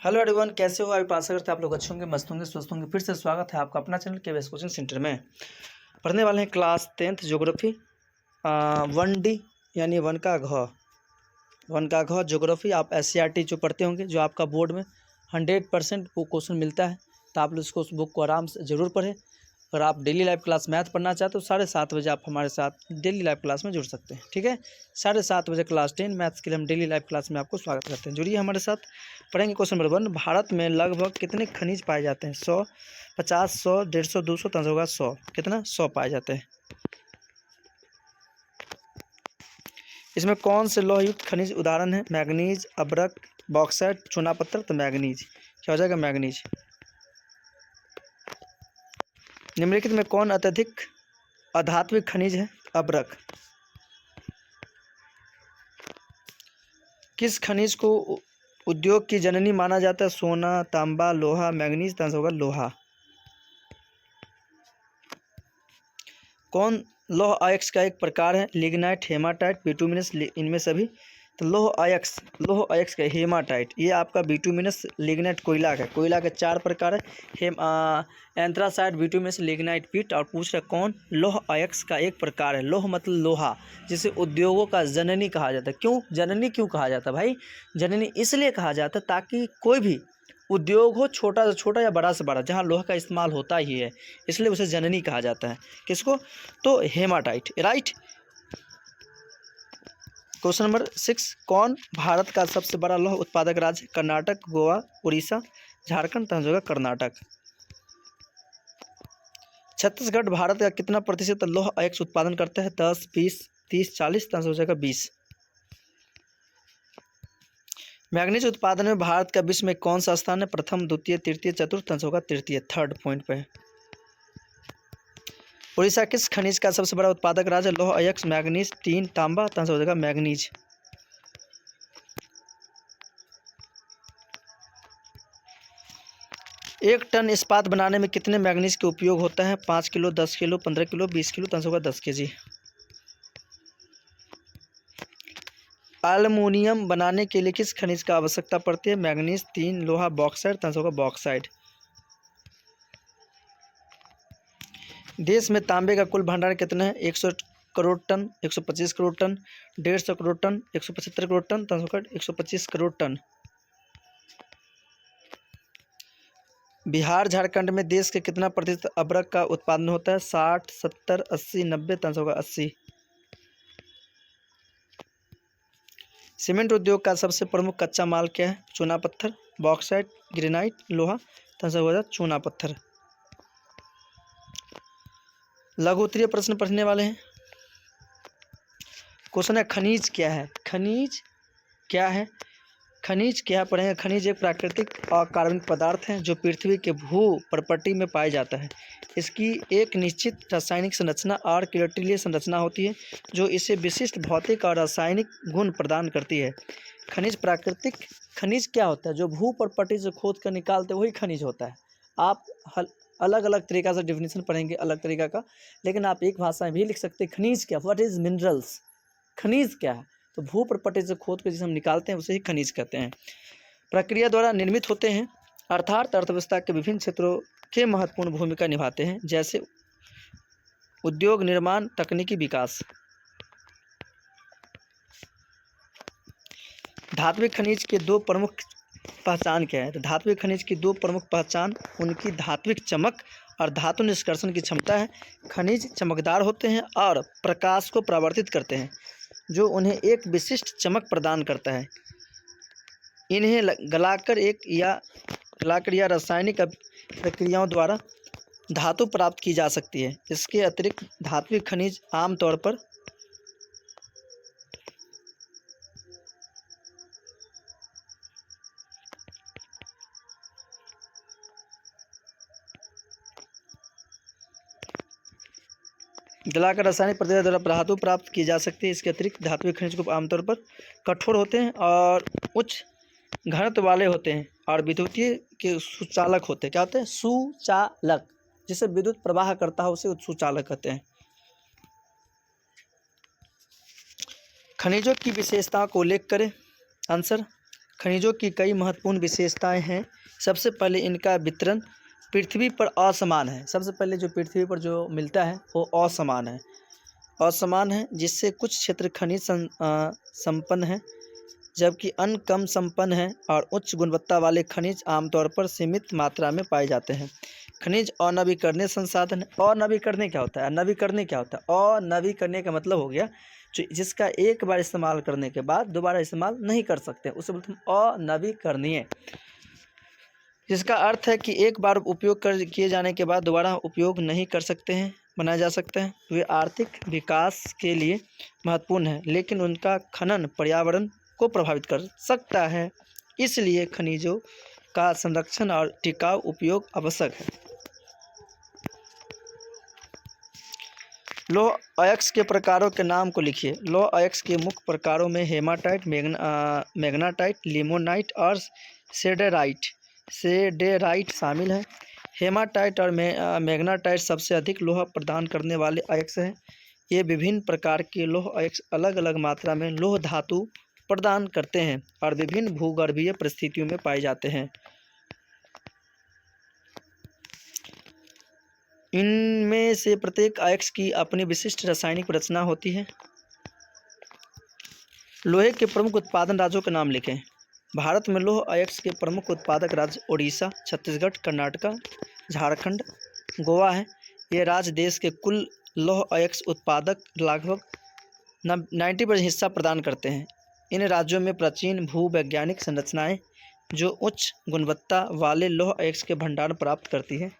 Hello everyone, कैसे हो? आप आशा करते हैं आप लोग अच्छे होंगे, मस्त होंगे, स्वस्थ होंगे। फिर से स्वागत है आपका अपना चैनल के कोचिंग सेंटर में। पढ़ने वाले हैं क्लास 10th ज्योग्राफी 1D यानी वन का घ ज्योग्राफी। आप SCRT जो पढ़ते होंगे, जो आपका बोर्ड में 100% वो क्वेश्चन मिलता है, तो आप लोग उस बुक को आराम से ज़रूर पढ़ें। अगर आप डेली लाइव क्लास मैथ पढ़ना चाहते हो, 7:30 बजे आप हमारे साथ डेली लाइव क्लास में जुड़ सकते हैं। ठीक है, 7:30 बजे क्लास 10 मैथ्स के लिए हम डेली लाइव क्लास में आपको स्वागत करते हैं। जुड़िए हमारे साथ। पढ़ेंगे क्वेश्चन नंबर 1। भारत में लगभग कितने खनिज पाए जाते हैं? 100, 50, 100, 150, 200, 300 होगा 100। कितना? 100 पाए जाते हैं। इसमें कौन से लौह युक्त खनिज उदाहरण है? मैग्नीज, अब्रक, बॉक्साइट, चूना पत्थर। तो मैग्नीज क्या हो जाएगा? मैग्नीज। निम्नलिखित में कौन अत्यधिक अधात्विक खनिज है? अब्रक। किस खनिज को उद्योग की जननी माना जाता है? सोना, तांबा, लोहा, मैग्नीज। तो आंसर होगा लोहा। कौन लौह अयस्क का एक प्रकार है? Lignite, haematite, bituminous. इनमें सभी। तो लौह अयस्क का हेमाटाइट, ये आपका बिटुमिनस, लिग्नाइट कोयला का। कोयला के 4 प्रकार है, एंथ्रासाइट, बिटुमिनस, लिग्नाइट, पीट। और पूछ रहे कौन लौह अयस्क का एक प्रकार है? लौह मतलब लोहा, जिसे उद्योगों का जननी कहा जाता है। क्यों जननी क्यों कहा जाता है भाई? जननी इसलिए कहा जाता है ताकि कोई भी उद्योग हो, छोटा से छोटा या बड़ा से बड़ा, जहाँ लोहा का इस्तेमाल होता ही है, इसलिए उसे जननी कहा जाता है। किसको? तो हेमाटाइट। राइट। Question number 6। कौन भारत का सबसे बड़ा लौह उत्पादक राज्य? कर्नाटक, गोवा, उड़ीसा, झारखंड। तो होगा कर्नाटक। छत्तीसगढ़ भारत का कितना प्रतिशत लौह अयस्क उत्पादन करता है? 10, 20, 30, 40। तो हो जाएगा 20। मैग्नीज उत्पादन में भारत का विश्व में कौन सा स्थान है? प्रथम, द्वितीय, तृतीय, चतुर्थ। तो होगा तृतीय, 3rd पॉइंट पे। उड़ीसा किस खनिज का सबसे बड़ा उत्पादक राज्य? लौह अयस्क, मैग्नीज, टीन, तांबा। तो हो जाएगा मैग्नीज। एक टन इस्पात बनाने में कितने मैग्नीज का उपयोग होता है? 5 किलो, 10 किलो, 15 किलो, 20 किलो। तो होगा 10 kg। एल्युमिनियम बनाने के लिए किस खनिज का आवश्यकता पड़ती है? मैग्नीज, टीन, लोहा, बॉक्साइट। तो होगा बॉक्साइट। देश में तांबे का कुल भंडार कितना है? 100 crore ton, 125 crore ton, 150 crore ton, 175 crore ton. तो होगा 125 करोड़ टन। बिहार झारखंड में देश के कितना प्रतिशत अब्रक का उत्पादन होता है? 60, 70, 80, 90। तो होगा 80। सीमेंट उद्योग का सबसे प्रमुख कच्चा माल क्या है? चूना पत्थर, बॉक्साइट, ग्रेनाइट, लोहा। तो हो जाएगा चूना पत्थर। लघु उत्तरीय प्रश्न पढ़ने वाले हैं। क्वेश्चन है खनिज क्या है? खनिज क्या है? खनिज क्या पढ़ेंगे? खनिज एक प्राकृतिक और कार्बनिक पदार्थ है जो पृथ्वी के भू परपट्टी में पाया जाता है। इसकी एक निश्चित रासायनिक संरचना और क्रिस्टलीय संरचना होती है जो इसे विशिष्ट भौतिक और रासायनिक गुण प्रदान करती है। खनिज प्राकृतिक खनिज क्या होता है? जो भू परपट्टी से खोद कर निकालते वही खनिज होता है। आप अलग अलग तरीका से डिफिनीशन पढ़ेंगे, अलग तरीका का, लेकिन आप एक भाषा में भी लिख सकते हैं खनिज क्या। What is minerals? खनिज क्या है? तो भू परपट्टी से खोद कर जिसे हम निकालते हैं उसे ही खनिज कहते हैं। प्रक्रिया द्वारा निर्मित होते हैं, अर्थात अर्थव्यवस्था के विभिन्न क्षेत्रों के महत्वपूर्ण भूमिका निभाते हैं, जैसे उद्योग, निर्माण, तकनीकी विकास। धात्विक खनिज के 2 प्रमुख पहचान क्या है? तो धात्विक खनिज की 2 प्रमुख पहचान उनकी धात्विक चमक और धातु निष्कर्षण की क्षमता है। खनिज चमकदार होते हैं और प्रकाश को परावर्तित करते हैं, जो उन्हें एक विशिष्ट चमक प्रदान करता है। इन्हें गलाकर या रासायनिक प्रक्रियाओं द्वारा धातु प्राप्त की जा सकती है। इसके अतिरिक्त धात्विक खनिज आमतौर पर गलाकर रासायनिक प्रक्रिया द्वारा धातु प्राप्त की जा सकती है। इसके अतिरिक्त धात्विक खनिज को आमतौर पर कठोर होते हैं और उच्च घनत्व वाले होते हैं और विद्युतीय के सुचालक होते हैं। क्या होते हैं? सुचालक। जिसे विद्युत प्रवाह करता है उसे सुचालक कहते हैं। खनिजों की विशेषताओं को उल्लेख करें। आंसर, खनिजों की कई महत्वपूर्ण विशेषताएं हैं। सबसे पहले इनका वितरण पृथ्वी पर असमान है। सबसे पहले जो पृथ्वी पर जो मिलता है वो असमान है, जिससे कुछ क्षेत्र खनिज संपन्न हैं जबकि अन्य कम संपन्न हैं, और उच्च गुणवत्ता वाले खनिज आमतौर पर सीमित मात्रा में पाए जाते हैं। खनिज अनवीकरणीय संसाधन है। अनवीकरणीय क्या होता है? अनवीकरणीय क्या होता है? अनवीकरणीय का मतलब हो गया जिसका एक बार इस्तेमाल करने के बाद दोबारा इस्तेमाल नहीं कर सकते, उसे बोलते हैं अनवीकरणीय। जिसका अर्थ है कि एक बार उपयोग किए जाने के बाद दोबारा उपयोग नहीं कर सकते हैं, बनाया जा सकता है। वे आर्थिक विकास के लिए महत्वपूर्ण है, लेकिन उनका खनन पर्यावरण को प्रभावित कर सकता है। इसलिए खनिजों का संरक्षण और टिकाऊ उपयोग आवश्यक है। लौह अयस्क के प्रकारों के नाम को लिखिए। लौह अयस्क के मुख्य प्रकारों में हेमाटाइट, मैग्नेटाइट, लिमोनाइट और सेडेराइट शामिल हैं। हेमाटाइट और मैग्नेटाइट सबसे अधिक लोहा प्रदान करने वाले अयस्क हैं। ये विभिन्न प्रकार के लौह अयस्क अलग अलग मात्रा में लौह धातु प्रदान करते हैं और विभिन्न भूगर्भीय परिस्थितियों में पाए जाते हैं। इनमें से प्रत्येक अयस्क की अपनी विशिष्ट रासायनिक रचना होती है। लोहे के प्रमुख उत्पादन राज्यों के नाम लिखें। भारत में लौह अयस्क के प्रमुख उत्पादक राज्य ओडिशा, छत्तीसगढ़, कर्नाटक, झारखंड, गोवा हैं। ये राज्य देश के कुल लौह अयस्क उत्पादक लगभग 90% हिस्सा प्रदान करते हैं। इन राज्यों में प्राचीन भूवैज्ञानिक संरचनाएं जो उच्च गुणवत्ता वाले लौह अयस्क के भंडारण प्राप्त करती हैं।